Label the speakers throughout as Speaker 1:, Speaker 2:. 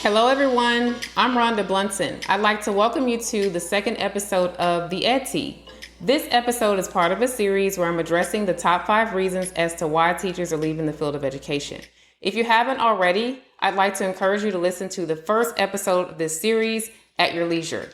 Speaker 1: Hello, everyone. I'm Rhonda Blunson. I'd like to welcome you to the second episode of The Ed Tea. This episode is part of a series where I'm addressing the top 5 reasons as to why teachers are leaving the field of education. If you haven't already, I'd like to encourage you to listen to the first episode of this series at your leisure,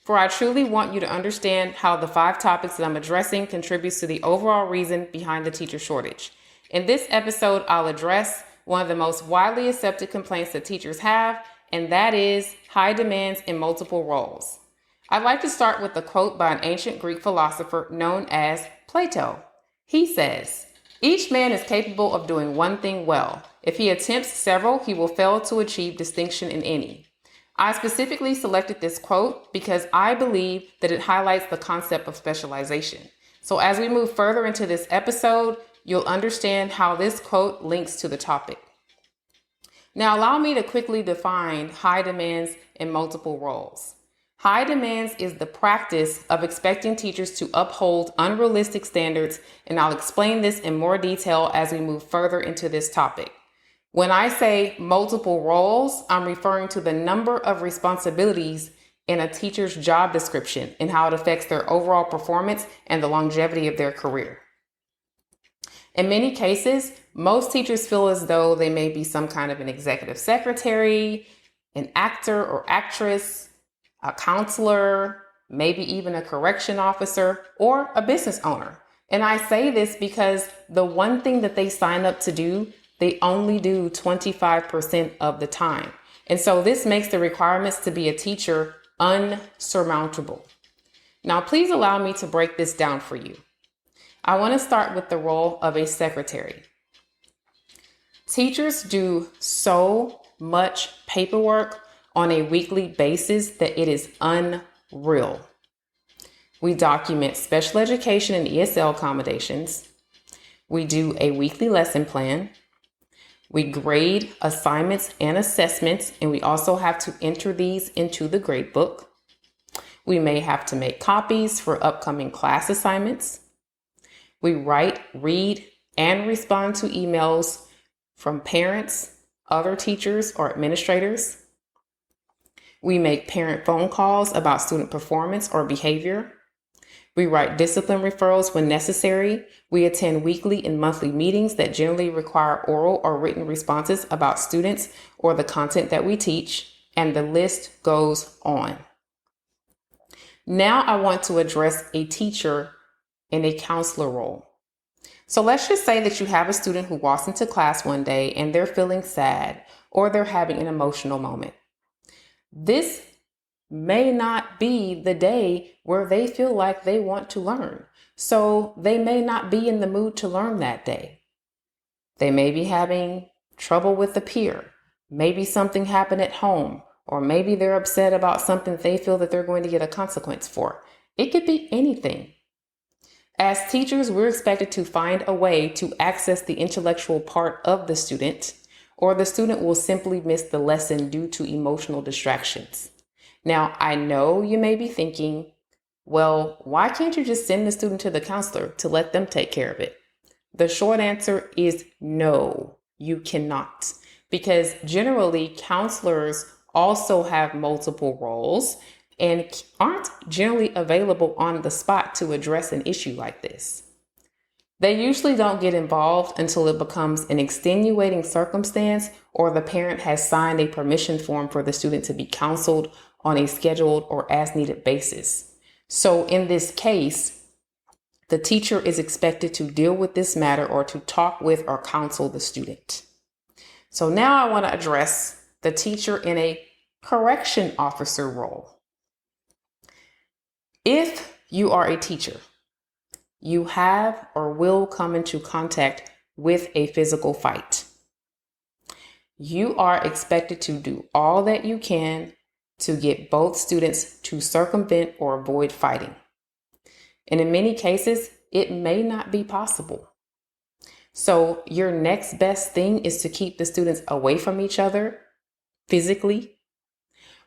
Speaker 1: for I truly want you to understand how the 5 topics that I'm addressing contributes to the overall reason behind the teacher shortage. In this episode, I'll address one of the most widely accepted complaints that teachers have, and that is high demands in multiple roles. I'd like to start with a quote by an ancient Greek philosopher known as Plato. He says, "Each man is capable of doing one thing well. If he attempts several, he will fail to achieve distinction in any." I specifically selected this quote because I believe that it highlights the concept of specialization. So as we move further into this episode, you'll understand how this quote links to the topic. Now, allow me to quickly define high demands in multiple roles. High demands is the practice of expecting teachers to uphold unrealistic standards, and I'll explain this in more detail as we move further into this topic. When I say multiple roles, I'm referring to the number of responsibilities in a teacher's job description and how it affects their overall performance and the longevity of their career. In many cases, most teachers feel as though they may be some kind of an executive secretary, an actor or actress, a counselor, maybe even a correction officer, or a business owner. And I say this because the one thing that they sign up to do, they only do 25% of the time. And so this makes the requirements to be a teacher unsurmountable. Now, please allow me to break this down for you. I want to start with the role of a secretary. Teachers do so much paperwork on a weekly basis that it is unreal. We document special education and ESL accommodations. We do a weekly lesson plan. We grade assignments and assessments, and we also have to enter these into the grade book. We may have to make copies for upcoming class assignments. We write, read, and respond to emails from parents, other teachers, or administrators. We make parent phone calls about student performance or behavior. We write discipline referrals when necessary. We attend weekly and monthly meetings that generally require oral or written responses about students or the content that we teach, and the list goes on. Now I want to address a teacher in a counselor role. So let's just say that you have a student who walks into class one day and they're feeling sad or they're having an emotional moment. This may not be the day where they feel like they want to learn. So they may not be in the mood to learn that day. They may be having trouble with a peer. Maybe something happened at home, or maybe they're upset about something they feel that they're going to get a consequence for. It could be anything. As teachers, we're expected to find a way to access the intellectual part of the student, or the student will simply miss the lesson due to emotional distractions. Now, I know you may be thinking, well, why can't you just send the student to the counselor to let them take care of it? The short answer is no, you cannot, because generally counselors also have multiple roles and aren't generally available on the spot to address an issue like this. They usually don't get involved until it becomes an extenuating circumstance or the parent has signed a permission form for the student to be counseled on a scheduled or as needed basis. So in this case, the teacher is expected to deal with this matter or to talk with or counsel the student. So now I want to address the teacher in a correction officer role. If you are a teacher, you have or will come into contact with a physical fight. You are expected to do all that you can to get both students to circumvent or avoid fighting. And in many cases, it may not be possible. So your next best thing is to keep the students away from each other physically,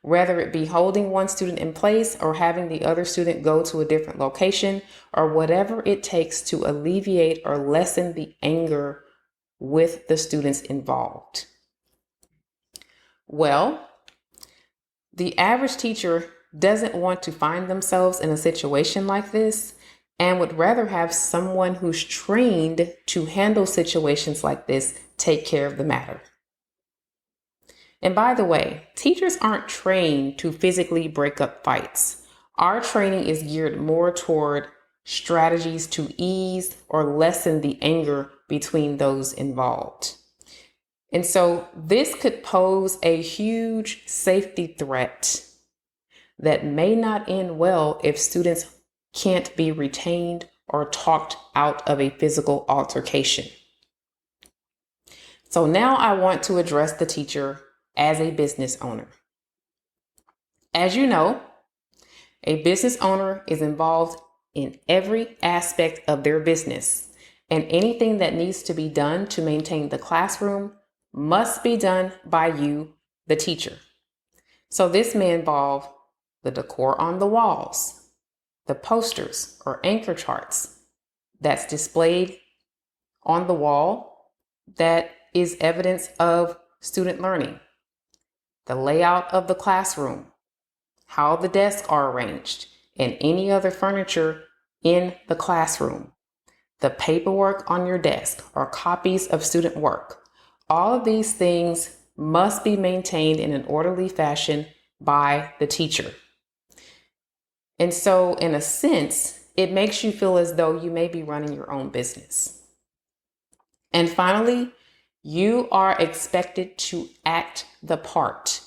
Speaker 1: whether it be holding one student in place or having the other student go to a different location, or whatever it takes to alleviate or lessen the anger with the students involved. Well, The average teacher doesn't want to find themselves in a situation like this and would rather have someone who's trained to handle situations like this take care of the matter. And by the way, teachers aren't trained to physically break up fights. Our training is geared more toward strategies to ease or lessen the anger between those involved. And so this could pose a huge safety threat that may not end well if students can't be retained or talked out of a physical altercation. So now I want to address the teacher as a business owner. As you know, a business owner is involved in every aspect of their business, and anything that needs to be done to maintain the classroom must be done by you, the teacher. So this may involve the decor on the walls, the posters or anchor charts that's displayed on the wall that is evidence of student learning, the layout of the classroom, how the desks are arranged, and any other furniture in the classroom, the paperwork on your desk or copies of student work. All of these things must be maintained in an orderly fashion by the teacher. And so, in a sense, it makes you feel as though you may be running your own business. And finally, you are expected to act the part.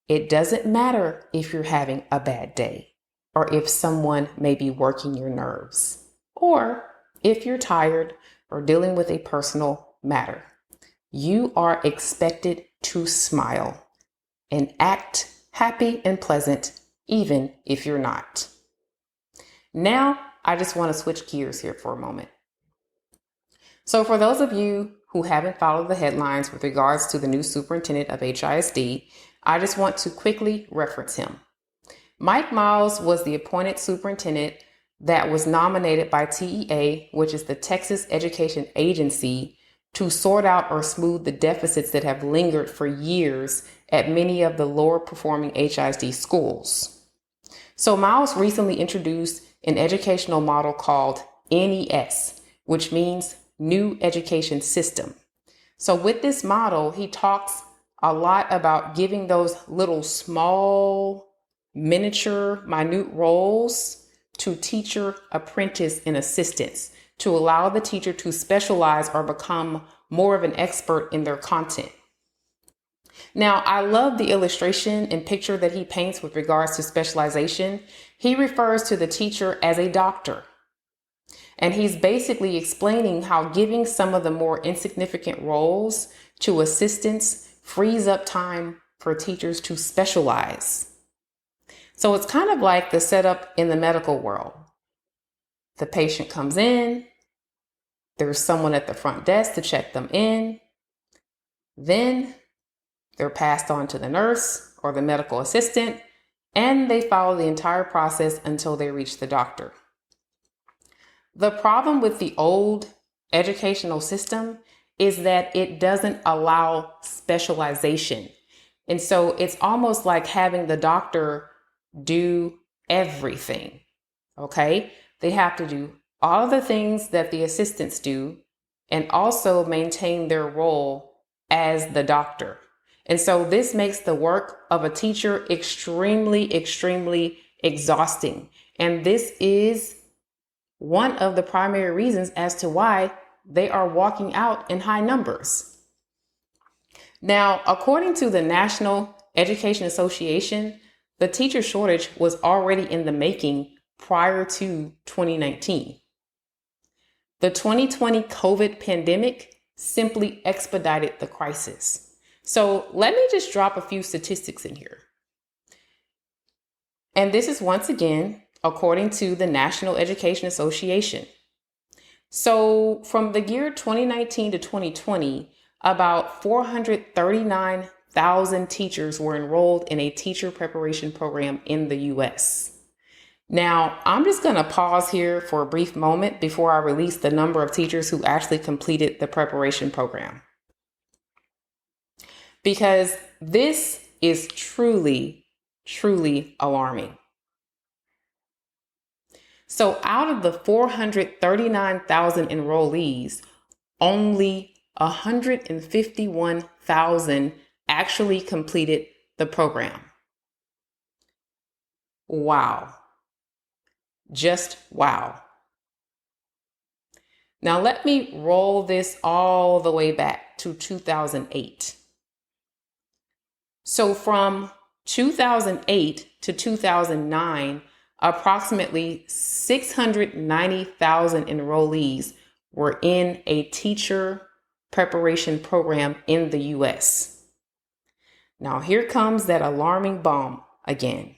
Speaker 1: It doesn't matter if you're having a bad day, or if someone may be working your nerves, or if you're tired or dealing with a personal matter. You are expected to smile and act happy and pleasant, even if you're not. Now, I just want to switch gears here for a moment. So for those of you who haven't followed the headlines with regards to the new superintendent of HISD, I just want to quickly reference him. Mike Miles was the appointed superintendent that was nominated by TEA, which is the Texas Education Agency, to sort out or smooth the deficits that have lingered for years at many of the lower performing HISD schools. So Miles recently introduced an educational model called NES, which means New Education System. So with this model, he talks a lot about giving those little small, miniature, minute roles to teacher, apprentice, and assistants to allow the teacher to specialize or become more of an expert in their content. Now, I love the illustration and picture that he paints with regards to specialization. He refers to the teacher as a doctor. And he's basically explaining how giving some of the more insignificant roles to assistants frees up time for teachers to specialize. So it's kind of like the setup in the medical world. The patient comes in, there's someone at the front desk to check them in. Then they're passed on to the nurse or the medical assistant, and they follow the entire process until they reach the doctor. The problem with the old educational system is that it doesn't allow specialization. And so it's almost like having the doctor do everything, okay? They have to do all of the things that the assistants do and also maintain their role as the doctor. And so this makes the work of a teacher extremely, extremely exhausting. And this is one of the primary reasons as to why they are walking out in high numbers. Now, according to the National Education Association, the teacher shortage was already in the making prior to 2019. The 2020 COVID pandemic simply expedited the crisis. So let me just drop a few statistics in here. And this is once again, according to the National Education Association. So from the year 2019 to 2020, about 439,000 teachers were enrolled in a teacher preparation program in the US. Now, I'm just going to pause here for a brief moment before I release the number of teachers who actually completed the preparation program. Because this is truly truly alarming. So out of the 439,000 enrollees, only 151,000 actually completed the program. Wow. Just wow. Now let me roll this all the way back to 2008. So from 2008 to 2009, approximately 690,000 enrollees were in a teacher preparation program in the US. Now here comes that alarming bomb again.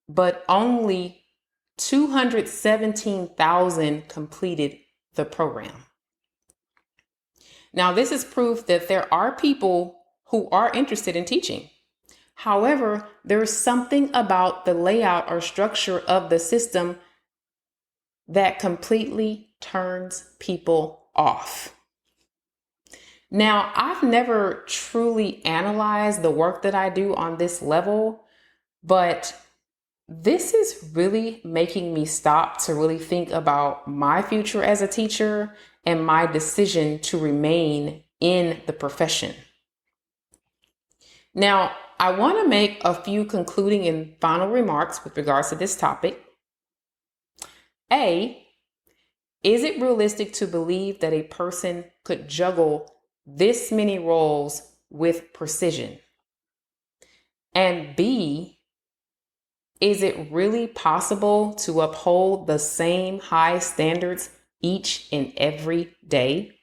Speaker 1: But only 217,000 completed the program. Now, this is proof that there are people who are interested in teaching. However, there's something about the layout or structure of the system that completely turns people off. Now, I've never truly analyzed the work that I do on this level, but this is really making me stop to really think about my future as a teacher and my decision to remain in the profession. Now, I want to make a few concluding and final remarks with regards to this topic. A, is it realistic to believe that a person could juggle this many roles with precision? And B, is it really possible to uphold the same high standards each and every day?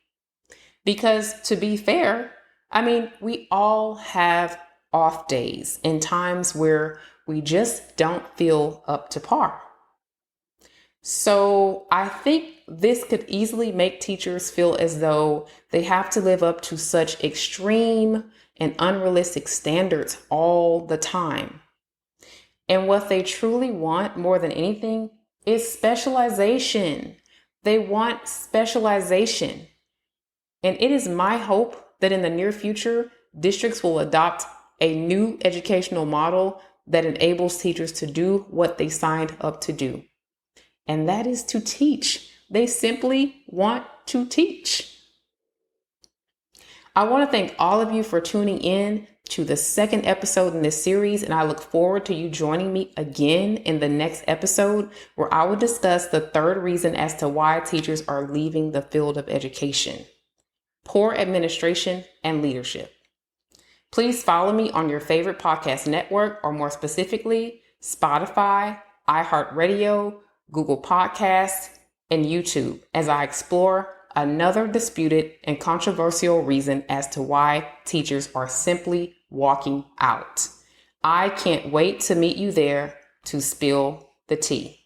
Speaker 1: Because to be fair, we all have off days and times where we just don't feel up to par. So I think this could easily make teachers feel as though they have to live up to such extreme and unrealistic standards all the time. And what they truly want more than anything is specialization. They want specialization. And it is my hope that in the near future, districts will adopt a new educational model that enables teachers to do what they signed up to do. And that is to teach. They simply want to teach. I want to thank all of you for tuning in to the second episode in this series, and I look forward to you joining me again in the next episode, where I will discuss the third reason as to why teachers are leaving the field of education: poor administration and leadership. Please follow me on your favorite podcast network, or more specifically, Spotify, iHeartRadio, Google Podcasts, and YouTube, as I explore another disputed and controversial reason as to why teachers are simply walking out. I can't wait to meet you there to spill the tea.